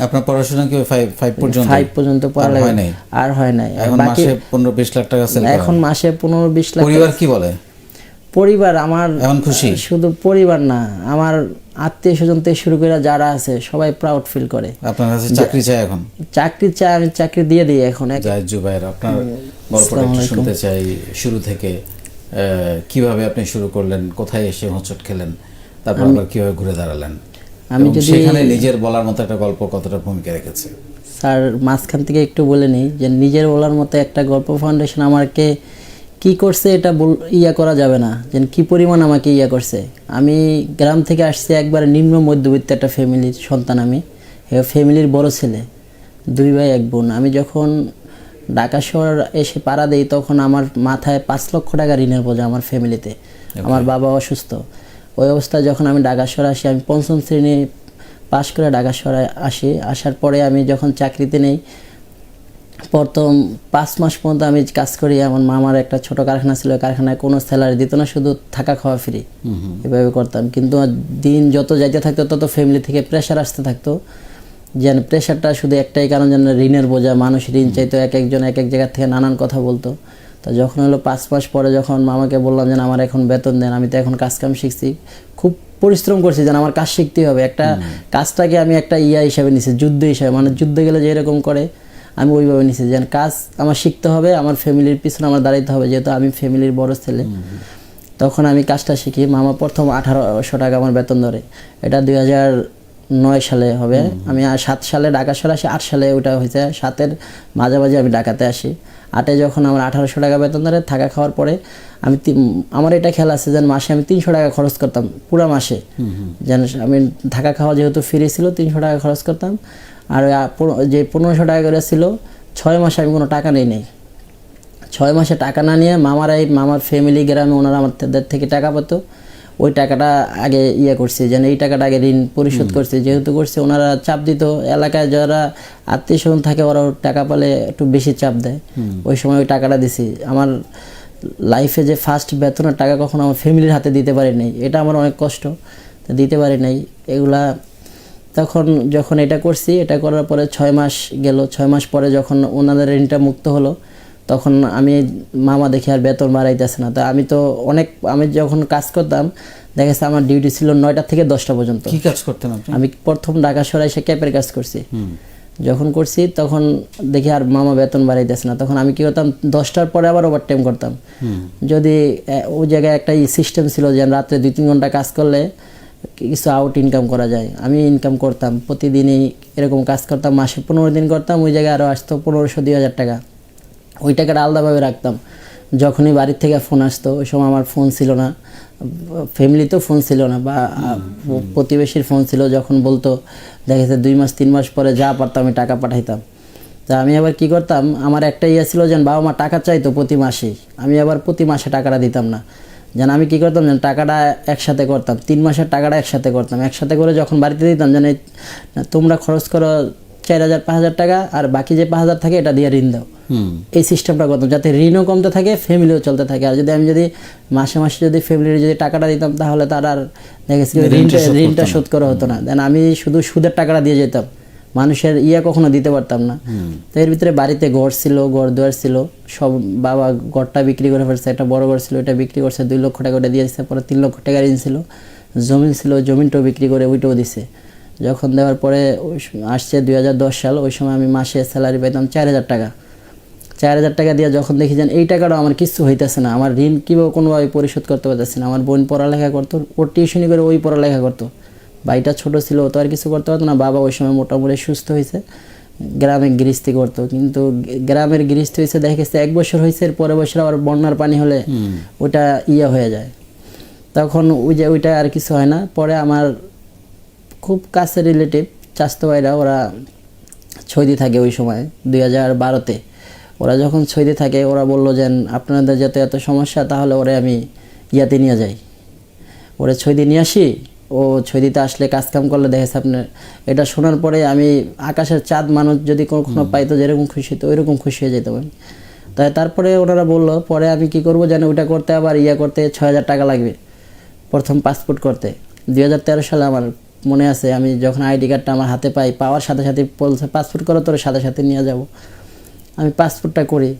আপনার পড়াশোনা কি 5 পর্যন্ত? 5 পর্যন্ত পড়া হয় নাই? আর হয় নাই। এখন মাসে 15-20 লাখ টাকা সেল এখন মাসে 15-20 লাখ। পরিবার কি বলে? পরিবার আমার এখন খুশি? শুধু পরিবার না, আমার আত্মীয় স্বজন থেকে শুরু করে যারা আছে সবাই প্রাউড ফিল করে। আপনার কাছে চাকরি চাই এখন? চাকরি চাই, আমি চাকরি দিয়ে দিই এখন। জায়েদ জুবায়ের, আপনার গল্পটা একটু শুনতে চাই শুরু থেকে। কিভাবে আপনি শুরু করলেন, কোথায় এসে হোঁচট খেলেন, তারপর আবার কিভাবে ঘুরে দাঁড়ালেন, আমি যদি সেখানে নিজের বলার মতো একটা গল্প কতটা ভূমিকা রেখেছে? স্যার মাঝখান থেকে একটু বলে নিই যে নিজের বলার মতো একটা গল্প ফাউন্ডেশন আমাকে কি করছে এটা করা যাবে না, যে কি পরিমাণ আমাকে করছে। আমি গ্রাম থেকে আসছি, একবারে নিম্ন মধ্যবিত্ত একটা ফ্যামিলির সন্তান। আমি ফ্যামিলির বড় ছেলে, 2 ভাই 1 বোন। আমি যখন ঢাকা শহর এসে পাড়া দেই তখন আমার মাথায় 5 লক্ষ টাকা ঋণের বোঝা আমার ফ্যামিলিতে। আমার বাবা অসুস্থ। ওই অবস্থায় যখন আমি ঢাকা শহরে আসি, আমি 5ম শ্রেণী পাশ করে ঢাকা শহরে আসি। আসার পরে আমি যখন চাকরিতে নেই, প্রথম 5 মাস পর্যন্ত আমি কাজ করি। আমার মামার একটা ছোট কারখানা ছিল, কারখানায় কোনো স্যালারি দিত না, শুধু থাকা খাওয়া ফ্রি, এভাবে করতাম। কিন্তু দিন যত যাইতে থাকতো তত ফ্যামিলি থেকে প্রেশার আসতে থাকতো। যেন প্রেশারটা শুধু একটাই কারণ, যেন ঋণের বোঝা, মানুষ ঋণ চাইতো, এক একজন এক এক জায়গা থেকে নানান কথা বলতো। তো যখন হলো 5 মাস পরে যখন মামাকে বললাম যে আমার এখন বেতন দেন, আমি তো এখন কাজকাম শিখছি, খুব পরিশ্রম করছি, যেন আমার কাজ শিখতেই হবে। একটা কাজটাকে আমি একটা হিসাবে নিছি, যুদ্ধ হিসাবে, মানে যুদ্ধে গেলে যেরকম করে আমি ওইভাবে নিছি, যেন কাজ আমার শিখতে হবে, আমার ফ্যামিলির পিছনে আমার দাঁড়াইতে হবে, যেহেতু আমি ফ্যামিলির বড় ছেলে। তখন আমি কাজটা শিখি। মামা প্রথম 1800 টাকা আমার বেতন ধরে। এটা 2009 সালে হবে। আমি 7 সালে ঢাকা শহরে আসি, 8 সালে ওটা হয়েছে। 7-এর মাঝামাঝি আমি ঢাকাতে আসি। 8-এ যখন আমার 1800 টাকা বেতন ধরে, থাকা খাওয়ার পরে আমি আমার এটা খেয়াল আছে যেন মাসে আমি 300 টাকা খরচ করতাম পুরো মাসে। যেন আমি থাকা খাওয়া যেহেতু ফ্রি ছিল, 300 টাকা খরচ করতাম। আর যে 1500 টাকা করে ছিল, 6 মাসে আমি কোনো টাকা নেই। 6 মাসে টাকা না নিয়ে মামার ফ্যামিলি গ্রামে ওনারা আমাদের থেকে টাকা পেত। ওই টাকাটা আগে করছে, যেন এই টাকাটা আগে ঋণ পরিশোধ করছে। যেহেতু করছে, ওনারা চাপ দিত, এলাকায় যারা আত্মীয় স্বজন থাকে ওরা টাকা পেলে একটু বেশি চাপ দেয়। ওই সময় ওই টাকাটা দিছি। আমার লাইফে যে ফার্স্ট বেতনের টাকা কখনো আমার ফ্যামিলির হাতে দিতে পারি নাই, এটা আমার অনেক কষ্ট, দিতে পারি নাই এগুলা। তখন যখন এটা করছি, এটা করার পরে 6 মাস গেল। 6 মাস পরে যখন ওনাদের ঋণটা মুক্ত হলো, তখন আমি মামা দেখি আর বেতন বাড়াইতেছে না। তা আমি যখন কাজ করতাম, দেখা যাচ্ছে আমার ডিউটি ছিল 9টা থেকে 10টা পর্যন্ত। কি কাজ করতেন আপনি? আমি প্রথম ঢাকা শহরে এসে ক্যাপের কাজ করছি। যখন করছি তখন দেখি আর মামা বেতন বাড়াইতেছে না। তখন আমি কি করতাম, 10টার পরে আবার ওভারটাইম করতাম। যদি ওই জায়গায় একটা সিস্টেম ছিল যে রাত্রে 2-3 ঘন্টা কাজ করলে কিছু আউট ইনকাম করা যায়। আমি ইনকাম করতাম প্রতিদিনই, এরকম কাজ করতাম, মাসে 15 দিন করতাম। ওই জায়গায় আরও আসতো 1500-2000 টাকা। ওই টাকাটা আলাদাভাবে রাখতাম। যখনই বাড়ির থেকে ফোন আসতো, ওই সময় আমার ফোন ছিল না, ফ্যামিলিতেও ফোন ছিল না, বা প্রতিবেশীর ফোন ছিল। যখন বলতো, দেখা যাচ্ছে 2-3 মাস পরে যা পারতাম আমি টাকা পাঠাইতাম। তা আমি আবার কি করতাম, আমার একটা ছিল যেন বাবা মা টাকা চাইতো প্রতি মাসেই, আমি আবার প্রতি মাসে টাকাটা দিতাম না। যেন আমি কী করতাম, যেন টাকাটা একসাথে করতাম, 3 মাসের টাকাটা একসাথে করতাম। একসাথে করে যখন বাড়িতে দিতাম, যেন তোমরা খরচ করো 4000-5000 টাকা, আর বাকি যে 5000 থাকে এটা দিয়ে ঋণ দাও। এই সিস্টেমটা করতাম, যাতে ঋণও কমতে থাকে, ফ্যামিলিও চলতে থাকে। আর যদি আমি মাসে মাসে যদি ফ্যামিলির যদি টাকাটা দিতাম, তাহলে তার আর দেখেছি ঋণটা শোধ করা হতো না। দেন আমি শুধু সুদের টাকাটা দিয়ে যেতাম, মানুষের কখনো দিতে পারতাম না। তো এর ভিতরে বাড়িতে ঘর ছিল, ঘর দুয়ার ছিল সব। বাবা ঘরটা বিক্রি করে ফেলছে, একটা বড় ঘর ছিল, এটা বিক্রি করছে, 2 লক্ষ টাকা ওটা দিয়েছে। পরে 3 লক্ষ টাকা ঋণ ছিল, জমিন ছিল, জমিনটাও বিক্রি করে ওইটাও দিছে। যখন দেওয়ার পরে আসছে 2010 সাল, ওই সময় আমি মাসে স্যালারি পাইতাম 4000 টাকা। 4000 টাকা দিয়ে যখন দেখি যেন এই টাকাটাও আমার কিছু হইতেছে না, আমার ঋণ কীভাবে কোনোভাবে পরিশোধ করতে পারতেছি না। আমার বোন পড়ালেখা করতো, ওর টিউশনি করে ওই পড়ালেখা করতো। ভাইটা ছোট ছিল, তো আর কিছু করতে পারতো না। বাবা ওই সময় মোটামুটি সুস্থ হয়েছে, গ্রামে গৃহস্থী করতো। কিন্তু গ্রামের গৃহস্থী হয়েছে, দেখা গেছে 1 বছর হয়েছে, এর পরের বছর আবার বন্যার পানি হলে ওইটা হয়ে যায়। তখন ওইটা আর কিছু হয় না। পরে আমার খুব কাছের রিলেটিভ চাচাতো ভাইরা, ওরা সৌদি থাকে ওই সময় 2012-তে। ওরা যখন সৌদি থাকে, ওরা বললো যে আপনাদের যাতে এত সমস্যা, তাহলে ওরে আমি নিয়ে যাই, ওরে সৌদি নিয়ে আসি। ও সৌদিতে আসলে কাজকাম করলে দেখেছে আপনার। এটা শোনার পরে আমি আকাশের চাঁদ মানুষ যদি কখনো পাইতো যেরকম খুশি, তো ওইরকম খুশি হয়ে যেতাম আমি। তাই তারপরে ওনারা বললো, পরে আমি কি করবো জানি, ওইটা করতে আবার করতে 6000 টাকা লাগবে প্রথম পাসপোর্ট করতে। 2013 সালে আমার মনে আছে আমি যখন আইডি কার্ডটা আমার হাতে পাই, পাওয়ার সাথে সাথে বলছে পাসপোর্ট করো, তোর সাথে সাথে নিয়ে যাব। আমি পাসপোর্টটা করি।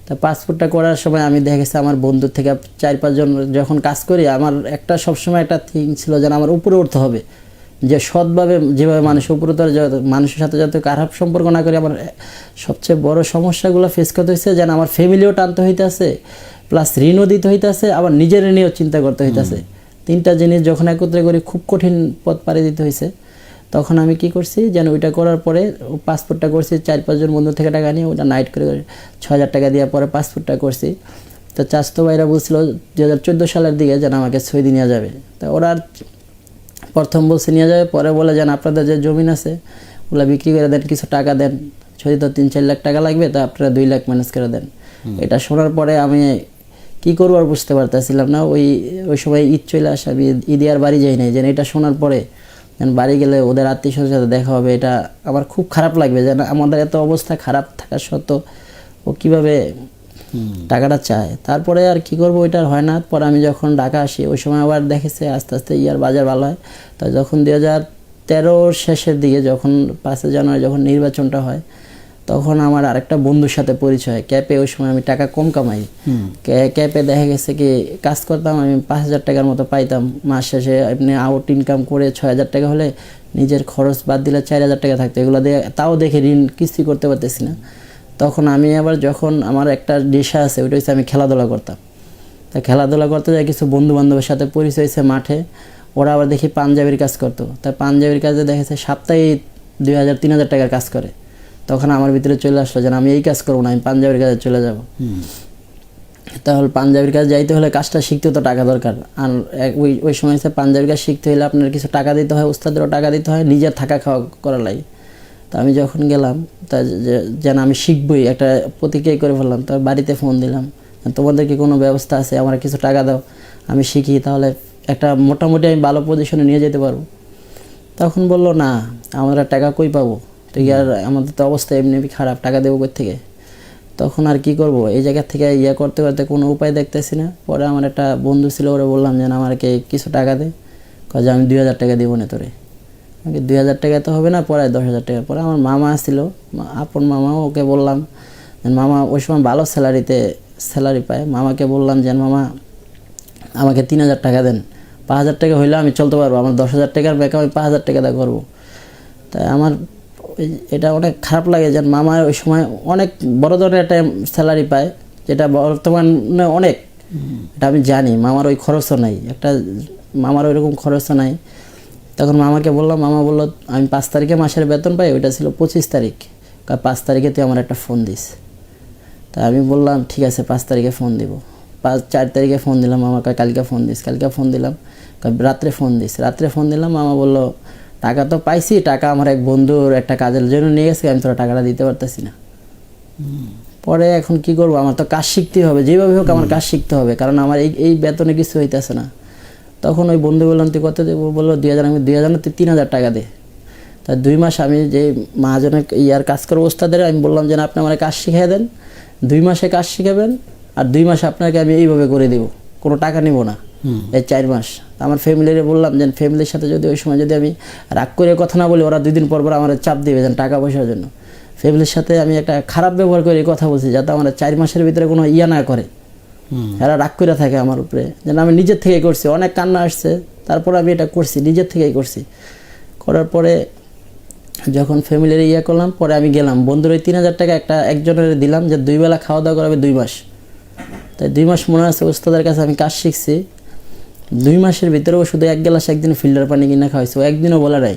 তা পাসপোর্টটা করার সময় আমি দেখেছি আমার বন্ধুর থেকে 4-5 জন যখন কাজ করি, আমার একটা সবসময় একটা থিং ছিল যেন আমার উপরে উঠতে হবে, যে সৎভাবে যেভাবে মানুষের উপরে মানুষের সাথে যাতে খারাপ সম্পর্ক না করি। আমার সবচেয়ে বড় সমস্যাগুলো ফেস করতে হয়েছে যেন আমার ফ্যামিলিও টানতে হইতেছে, প্লাস ঋণও দিতে হইতেছে, আবার নিজের নিয়েও চিন্তা করতে হইতেছে। 3টা জিনিস যখন একত্রে করি খুব কঠিন পথ পাড়ি দিতে হয়েছে। তখন আমি কি করছি যেন ওইটা করার পরে পাসপোর্টটা করছি 4-5 জন বন্ধু থেকে টাকা নিয়ে, ওটা নাইট করে 6,000 টাকা দেওয়ার পরে পাসপোর্টটা করছি। তো চাচতো ভাইরা বলছিল 2014 সালের দিকে যেন আমাকে সৌদি নিয়ে যাবে। তো ওরা প্রথম বলছে নিয়ে যাবে, পরে বলে যেন আপনাদের যে জমিন আছে ওগুলো বিক্রি করে দেন, কিছু টাকা দেন, সৌদি তো 3-4 লাখ টাকা লাগবে, তো আপনারা 2 লাখ ম্যানেজ করে দেন। এটা শোনার পরে আমি কি করবো আর বুঝতে পারতেছিলাম না। ওই সময় ঈদ চলে আসে, আমি ঈদে আর বাড়ি যাই নাই। যেন এটা শোনার পরে যেন বাড়ি গেলে ওদের আত্মীয়স্বজনের সাথে দেখা হবে, এটা আমার খুব খারাপ লাগবে। যেন আমাদের এত অবস্থা খারাপ থাকা সত্ত্বেও ও কীভাবে টাকাটা চায়। তারপরে আর কি করবো, ওইটা আর হয় না। পরে আমি যখন ঢাকা আসি ওই সময় আবার দেখেছে আস্তে আস্তে ইয়ার বাজার ভালো হয়। তো যখন 2013 শেষের দিকে যখন 5 জানুয়ারি যখন নির্বাচনটা হয়, তখন আমার আরেকটা বন্ধুর সাথে পরিচয় ক্যাপে। ওই সময় আমি টাকা কম কামাই, ক্যাপে দেখা গেছে কি কাজ করতাম, আমি 5,000 টাকার মতো পাইতাম মাস শেষে। এমনি আউট ইনকাম করে 6,000 টাকা হলে নিজের খরচ বাদ দিলে 4,000 টাকা থাকতো। এগুলো দিয়ে তাও দেখে ঋণ কিস্তি করতে পারতেছি না। তখন আমি আবার যখন আমার একটা নেশা আছে, ওইটা হচ্ছে আমি খেলাধুলা করতাম। তা খেলাধুলা করতে যাই কিছু বন্ধু বান্ধবের সাথে পরিচয় হয়েছে মাঠে। ওরা আবার দেখি পাঞ্জাবির কাজ করতো। তাই পাঞ্জাবির কাজে দেখেছে সপ্তাহে 2,000-3,000 টাকার কাজ করে। তখন আমার ভিতরে চলে আসলো যেন আমি এই কাজ করবো না, আমি পাঞ্জাবির কাজে চলে যাব। তাহলে পাঞ্জাবির কাজ যাইতে হলে কাজটা শিখতে তো টাকা দরকার। আর ওই সময় পাঞ্জাবির কাজ শিখতে হলে আপনার কিছু টাকা দিতে হয়, উস্তাদেরও টাকা দিতে হয়, নিজের থাকা খাওয়া করার লাগে। তা আমি যখন গেলাম তা যেন আমি শিখবই একটা প্রতিক্রিয়া করে ফেললাম। তার বাড়িতে ফোন দিলাম, তোমাদের কি কোনো ব্যবস্থা আছে, আমার কিছু টাকা দাও, আমি শিখি, তাহলে একটা মোটামুটি আমি ভালো পজিশনে নিয়ে যেতে পারবো। তখন বললো না, আমরা টাকা কই পাবো, তো আর আমাদের তো অবস্থা এমনি খারাপ, টাকা দেবো কোথা থেকে। তখন আর কি করব, এই জায়গা থেকে করতে করতে কোনো উপায় দেখতেছি না। পরে আমার একটা বন্ধু ছিল, ওরা বললাম যেন আমাকে কিছু টাকা দে, কাজে আমি 2,000 টাকা দিব না তোরে। আমাকে 2,000 টাকা তো হবে না, পরে 10,000 টাকা। পরে আমার মামা আসছিল, আপন মামা, ওকে বললাম, মামা ওই সময় ভালো স্যালারি পায়। মামাকে বললাম যে মামা আমাকে 3,000 টাকা দেন, 5,000 টাকা হইলে আমি চলতে পারবো, আমার 10,000 টাকার ব্যাক আমি 5,000 টাকা দা করবো। তাই আমার এটা অনেক খারাপ লাগে যে মামা ওই সময় অনেক বড় ধরনের একটা স্যালারি পায়, যেটা বর্তমানে অনেক, এটা আমি জানি। মামার ওই খরচও নাই, মামার ওইরকম খরচও নাই। তখন মামাকে বললাম, মামা বললো আমি 5 তারিখে মাসের বেতন পাই, ওইটা ছিল 25 তারিখ, 5 তারিখে তুই আমার একটা ফোন দিস। তা আমি বললাম ঠিক আছে 5 তারিখে ফোন দিব। 4 তারিখে ফোন দিলাম, মামাকে কালকে ফোন দিস, কালকে ফোন দিলাম, রাত্রে ফোন দিস, রাত্রে ফোন দিলাম। মামা বললো টাকা তো পাইছি, টাকা আমার এক বন্ধুর একটা কাজের জন্য নিয়ে গেছে, আমি তোরা টাকাটা দিতে পারতেছি না। পরে এখন কি করবো, আমার তো কাজ শিখতে হবে, যেভাবে হোক আমার কাজ শিখতে হবে, কারণ আমার এই বেতনে কিছু হইতেছে না। তখন ওই বন্ধু বললাম তুই কত দেবো, বললো 2,000, আমি 2,000 তুই 3,000 টাকা দে। তা 2 মাস আমি যে মহাজনের কাজ করবো ওস্তাদের, আমি বললাম যে আপনি আমার কাজ শিখিয়ে দেন, 2 মাসে কাজ শিখাবেন, আর 2 মাসে আপনাকে আমি এইভাবে করে দেবো, কোনো টাকা নিব না, এই 4 মাস। আমার ফ্যামিলির বললাম যে ফ্যামিলির সাথে যদি ওই সময় যদি আমি রাগ করে কথা না বলি, ওরা 2 দিন পর পর আমার চাপ দেবে যেন টাকা পয়সার জন্য। ফ্যামিলির সাথে আমি একটা খারাপ ব্যবহার করে কথা বলছি, যাতে আমার 4 মাসের ভিতরে কোনো না করে, এরা রাগ করে থাকে আমার উপরে। যেন আমি নিজের থেকেই করছি, অনেক কান্না আসছে, তারপর আমি এটা করছি, নিজের থেকেই করছি। করার পরে যখন ফ্যামিলির করলাম, পরে আমি গেলাম বন্ধুর ওই 3,000 টাকা একজনের দিলাম, যে 2 বেলা খাওয়া দাওয়া করাবে 2 মাস। তাই 2 মাস মনে আছে ওস্তাদের কাছে আমি কাজ শিখছি। 2 মাসের ভিতরেও শুধু 1 গ্লাস একদিন ফিল্টার পানি কিনে খাওয়াইছি, ও একদিনও বলা নাই।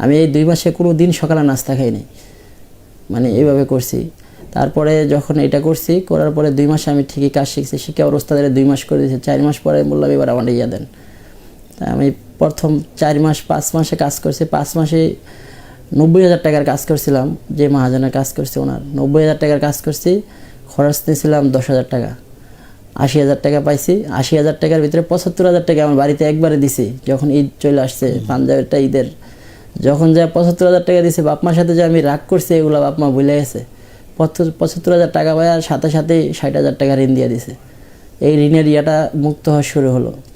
আমি এই 2 মাসে কোনো দিন সকালে নাস্তা খাইনি, মানে এইভাবে করছি। তারপরে যখন এটা করছি, করার পরে 2 মাসে আমি ঠিকই কাজ শিখছি, শিখে ওর ওস্তাদের 2 মাস করে দিয়েছে। 4 মাস পরে বললাম এবার আমার দেন। তাই আমি প্রথম 4 মাস 5 মাসে কাজ করছি। 5 মাসে 90,000 টাকার কাজ করছিলাম, যে মহাজনের কাজ করছি ওনার 90,000 টাকার কাজ করছি। খরচ নিয়েছিলাম 10,000 টাকা, 80,000 টাকা পাইছি। 80,000 টাকার ভিতরে 75,000 টাকা আমার বাড়িতে একবারে দিছি, যখন ঈদ চলে আসছে, পাঞ্জাবিটা ঈদের যখন যা 75,000 টাকা দিছে, বাপ মার সাথে যে আমি রাগ করছি এগুলো বাপ মা ভুলে গেছে। 75,000 টাকা পাই, আর সাথে সাথে 60,000 টাকা ঋণ দিয়ে দিছে। এই ঋণের মুক্ত হওয়া শুরু হলো।